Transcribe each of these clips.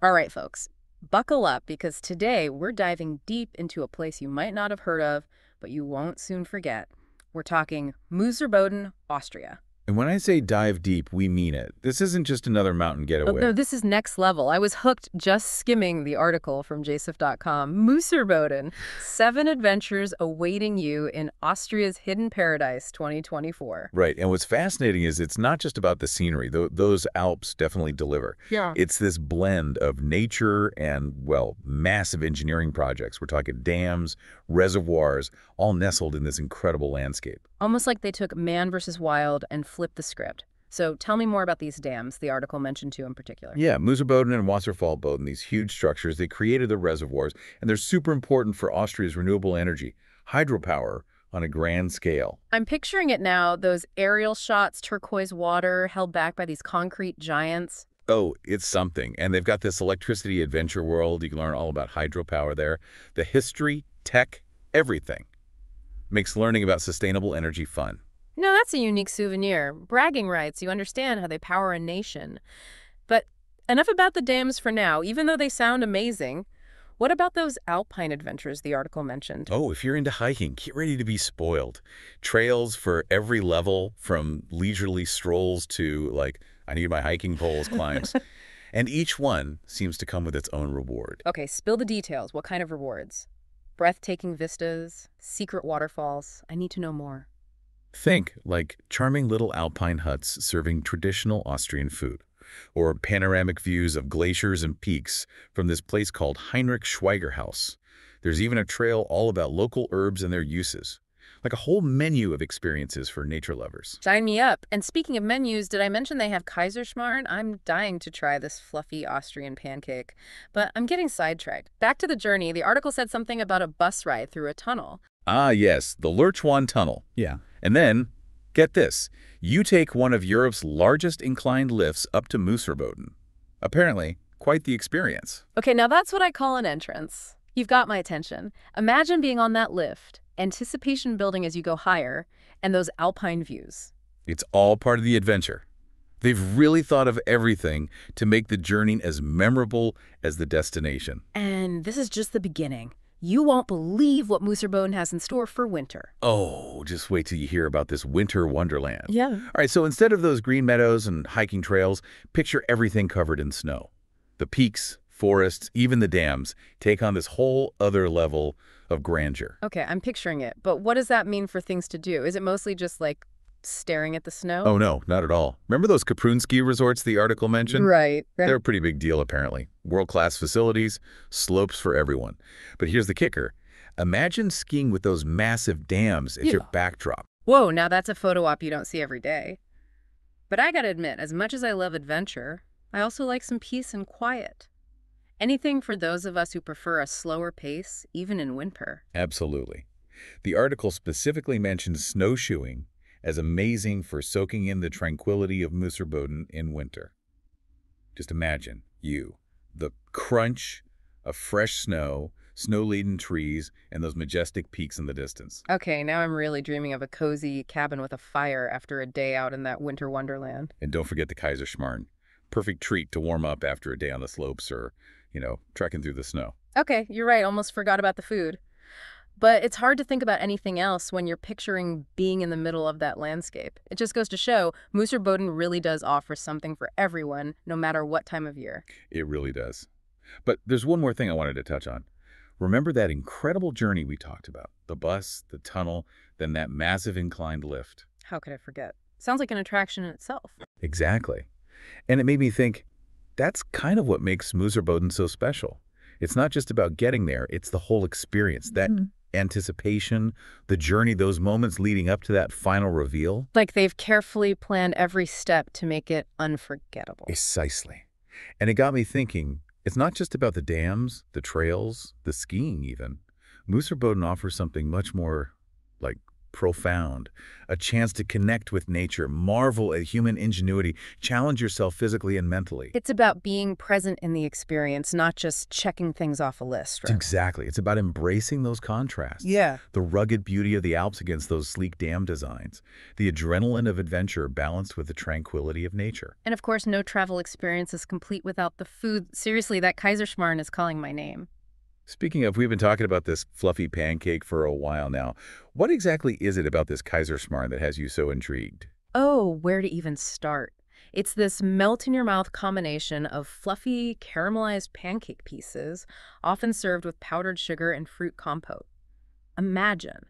All right, folks, buckle up because today we're diving deep into a place you might not have heard of, but you won't soon forget. We're talking Mooserboden, Austria. And when I say dive deep, we mean it. This isn't just another mountain Oh, getaway. no, this is next level. I was hooked just skimming the article from jsf.com. Mooserboden, 7 adventures awaiting you in Austria's Hidden Paradise 2024. Right, and what's fascinating is it's not just about the scenery. Those Alps definitely deliver. Yeah. It's this blend of nature and, well, massive engineering projects. We're talking dams, reservoirs, all nestled in this incredible landscape. Almost like they took Man vs. Wild and flipped the script. So tell me more about these dams the article mentioned two in particular. Yeah, Mooserboden and Wasserfallboden, these huge structures, they created the reservoirs, and they're super important for Austria's renewable energy, hydropower on a grand scale. I'm picturing it now, those aerial shots, turquoise water held back by these concrete giants. Oh, it's something. And they've got this electricity adventure world. You can learn all about hydropower there. The history, tech, everything makes learning about sustainable energy fun. No, that's a unique souvenir. Bragging rights, you understand how they power a nation. But enough about the dams for now, even though they sound amazing. What about those alpine adventures the article mentioned? Oh, if you're into hiking, get ready to be spoiled. Trails for every level, from leisurely strolls to, like, I need my hiking poles climbs. And each one seems to come with its own reward. Okay, spill the details. What kind of rewards? Breathtaking vistas, secret waterfalls. I need to know more. Think like charming little alpine huts serving traditional Austrian food, or panoramic views of glaciers and peaks from this place called Heinrich Schweigerhaus. There's even a trail all about local herbs and their uses, like a whole menu of experiences for nature lovers. Sign me up. And speaking of menus, did I mention they have Kaiserschmarrn? I'm dying to try this fluffy Austrian pancake. But I'm getting sidetracked. Back to the journey, the article said something about a bus ride through a tunnel. Ah, yes, the Lurchwan Tunnel. Yeah. And then, get this, you take one of Europe's largest inclined lifts up to Mooserboden. Apparently, quite the experience. Okay, now that's what I call an entrance. You've got my attention. Imagine being on that lift, anticipation building as you go higher, and those alpine views. It's all part of the adventure. They've really thought of everything to make the journey as memorable as the destination. And this is just the beginning. You won't believe what Mooserboden has in store for winter. Oh, just wait till you hear about this winter wonderland. Yeah. All right, so instead of those green meadows and hiking trails, picture everything covered in snow. The peaks, forests, even the dams take on this whole other level of grandeur. Okay, I'm picturing it. But what does that mean for things to do? Is it mostly just like staring at the snow? Oh, no, not at all. Remember those Kaprun ski resorts the article mentioned? Right. They're a pretty big deal, apparently. World-class facilities, slopes for everyone. But here's the kicker. Imagine skiing with those massive dams as your backdrop. Whoa, now that's a photo op you don't see every day. But I gotta admit, as much as I love adventure, I also like some peace and quiet. Anything for those of us who prefer a slower pace, even in winter. Absolutely. The article specifically mentions snowshoeing as amazing for soaking in the tranquility of Mooserboden in winter. Just imagine the crunch of fresh snow, snow-laden trees, and those majestic peaks in the distance. Okay, now I'm really dreaming of a cozy cabin with a fire after a day out in that winter wonderland. And don't forget the Kaiserschmarrn. Perfect treat to warm up after a day on the slopes or, trekking through the snow. Okay, you're right, almost forgot about the food. But it's hard to think about anything else when you're picturing being in the middle of that landscape. It just goes to show Mooserboden really does offer something for everyone, no matter what time of year. It really does. But there's one more thing I wanted to touch on. Remember that incredible journey we talked about? The bus, the tunnel, then that massive inclined lift. How could I forget? Sounds like an attraction in itself. Exactly. And it made me think, that's kind of what makes Mooserboden so special. It's not just about getting there, it's the whole experience, that anticipation, the journey, those moments leading up to that final reveal. Like they've carefully planned every step to make it unforgettable. Precisely. And it got me thinking, it's not just about the dams, the trails, the skiing even. Mooserboden offers something much more, like, profound. A chance to connect with nature, marvel at human ingenuity, challenge yourself physically and mentally. It's about being present in the experience, not just checking things off a list, right? Exactly. It's about embracing those contrasts. Yeah. The rugged beauty of the Alps against those sleek dam designs. The adrenaline of adventure balanced with the tranquility of nature. And of course, no travel experience is complete without the food. Seriously, that Kaiserschmarrn is calling my name. Speaking of, we've been talking about this fluffy pancake for a while now. What exactly is it about this Kaiserschmarrn that has you so intrigued? Oh, where to even start? It's this melt-in-your-mouth combination of fluffy, caramelized pancake pieces, often served with powdered sugar and fruit compote. Imagine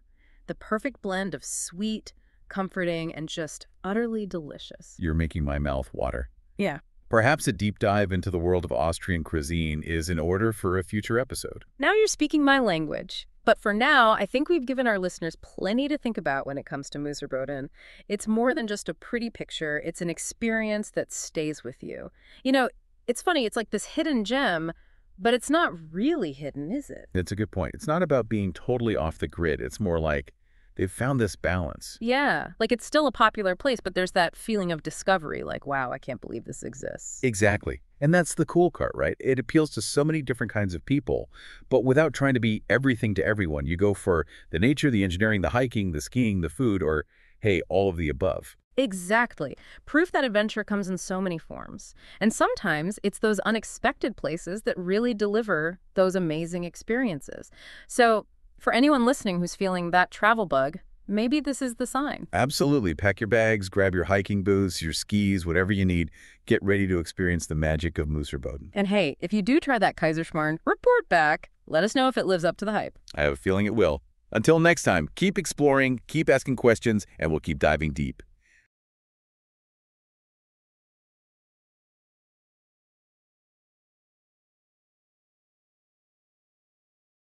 the perfect blend of sweet, comforting, and just utterly delicious. You're making my mouth water. Yeah. Perhaps a deep dive into the world of Austrian cuisine is in order for a future episode. Now you're speaking my language. But for now, I think we've given our listeners plenty to think about when it comes to Mooserboden. It's more than just a pretty picture. It's an experience that stays with you. You know, it's funny. It's like this hidden gem, but it's not really hidden, is it? It's a good point. It's not about being totally off the grid. It's more like they've found this balance. Yeah, like it's still a popular place, but there's that feeling of discovery, like, wow, I can't believe this exists. Exactly. And that's the cool part, right? It appeals to so many different kinds of people, but without trying to be everything to everyone. You go for the nature, the engineering, the hiking, the skiing, the food, or, hey, all of the above. Exactly. Proof that adventure comes in so many forms. And sometimes it's those unexpected places that really deliver those amazing experiences. So for anyone listening who's feeling that travel bug, maybe this is the sign. Absolutely. Pack your bags, grab your hiking boots, your skis, whatever you need. Get ready to experience the magic of Mooserboden. And hey, if you do try that Kaiserschmarrn, report back. Let us know if it lives up to the hype. I have a feeling it will. Until next time, keep exploring, keep asking questions, and we'll keep diving deep.